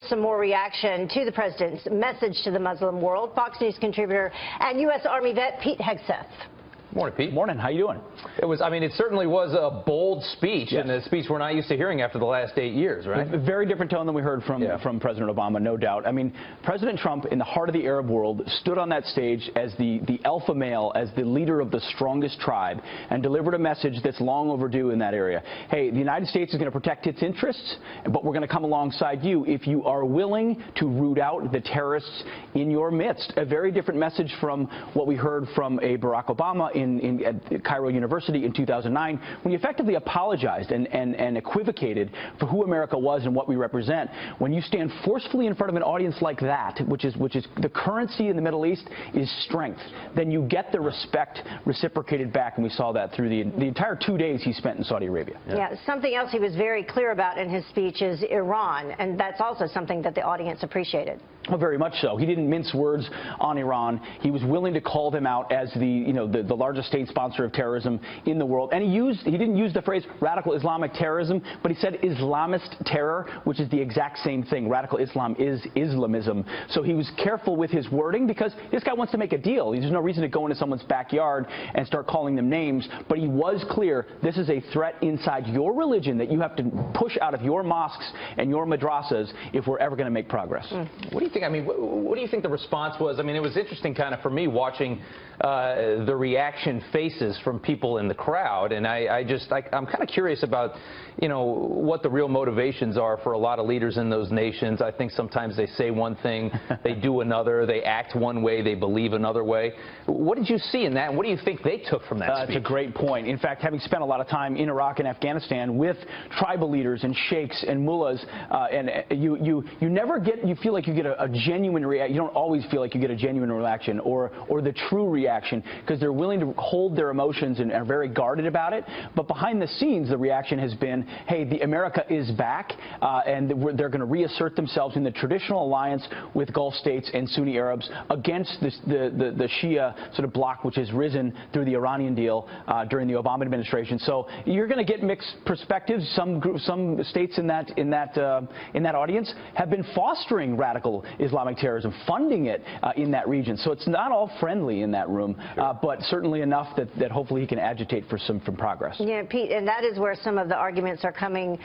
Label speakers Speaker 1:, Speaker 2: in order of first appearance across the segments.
Speaker 1: Some more reaction to the president's message to the Muslim world. Fox News contributor and U.S. Army vet Pete Hegseth.
Speaker 2: Morning, Pete.
Speaker 3: Morning. How you doing?
Speaker 2: It certainly was a bold speech, yes. And a speech we're not used to hearing after the last 8 years, right?
Speaker 3: A very different tone than we heard from President Obama, no doubt. I mean, President Trump, in the heart of the Arab world, stood on that stage as the alpha male, as the leader of the strongest tribe, and delivered a message that's long overdue in that area. Hey, the United States is going to protect its interests, but we're going to come alongside you if you are willing to root out the terrorists in your midst. A very different message from what we heard from a Barack Obama at Cairo University in 2009, when he effectively apologized and equivocated for who America was and what we represent. When you stand forcefully in front of an audience like that, which is the currency in the Middle East is strength, then you get the respect reciprocated back, and we saw that through the entire 2 days he spent in Saudi Arabia.
Speaker 1: Yeah, something else he was very clear about in his speech is Iran, and that's also something that the audience appreciated.
Speaker 3: Well, very much so. He didn't mince words on Iran. He was willing to call them out as the largest state sponsor of terrorism in the world. And he didn't use the phrase radical Islamic terrorism, but he said Islamist terror, which is the exact same thing. Radical Islam is Islamism. So he was careful with his wording because this guy wants to make a deal. There's no reason to go into someone's backyard and start calling them names. But he was clear, this is a threat inside your religion that you have to push out of your mosques and your madrasas if we're ever going to make progress.
Speaker 2: What do you think? I mean, what do you think the response was? I mean, it was interesting kind of for me watching the reaction faces from people in the crowd, and I'm kind of curious about, what the real motivations are for a lot of leaders in those nations. I think sometimes they say one thing, they do another, they act one way, they believe another way. What did you see in that, and what do you think they took from that speech?
Speaker 3: That's a great point. In fact, having spent a lot of time in Iraq and Afghanistan with tribal leaders and sheikhs and mullahs, and you feel like you get a genuine reaction. You don't always feel like you get a genuine reaction or the true reaction, because they're willing to hold their emotions and are very guarded about it. But behind the scenes, the reaction has been, hey, America is back, and they're going to reassert themselves in the traditional alliance with Gulf states and Sunni Arabs against the Shia sort of bloc, which has risen through the Iranian deal during the Obama administration. So you're going to get mixed perspectives. Some states in that audience have been fostering radical Islamic terrorism, funding it in that region. So it's not all friendly in that room, but certainly enough that hopefully he can agitate for some progress.
Speaker 1: Yeah, Pete, and that is where some of the arguments are coming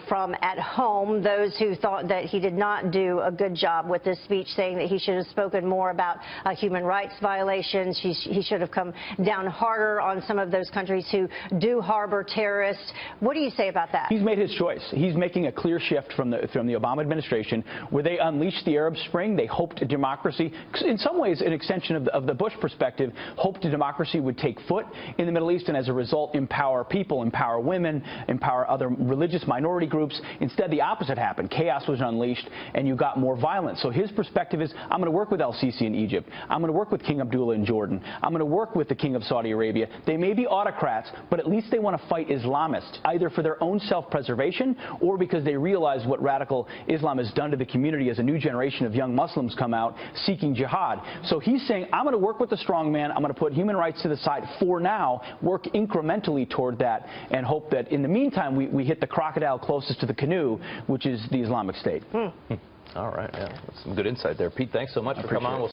Speaker 1: from at home. Those who thought that he did not do a good job with this speech, saying that he should have spoken more about human rights violations. He should have come down harder on some of those countries who do harbor terrorists. What do you say about that?
Speaker 3: He's made his choice. He's making a clear shift from the Obama administration, where they unleashed the Arab Spring. They hoped democracy, in some ways an extension of the Bush perspective, hoped democracy would take foot in the Middle East and as a result empower people, empower women, empower other religious minority groups. Instead, the opposite happened. Chaos was unleashed and you got more violence. So his perspective is, I'm going to work with al-Sisi in Egypt. I'm going to work with King Abdullah in Jordan. I'm going to work with the King of Saudi Arabia. They may be autocrats, but at least they want to fight Islamists, either for their own self-preservation or because they realize what radical Islam has done to the community as a new generation of young Muslims come out seeking jihad. So he's saying, I'm going to work with the strong man. I'm going to put human rights to the side for now, work incrementally toward that, and hope that in the meantime we hit the crocodile closest to the canoe, which is the Islamic State.
Speaker 2: All right. Yeah, that's some good insight there. Pete, thanks so much for coming on.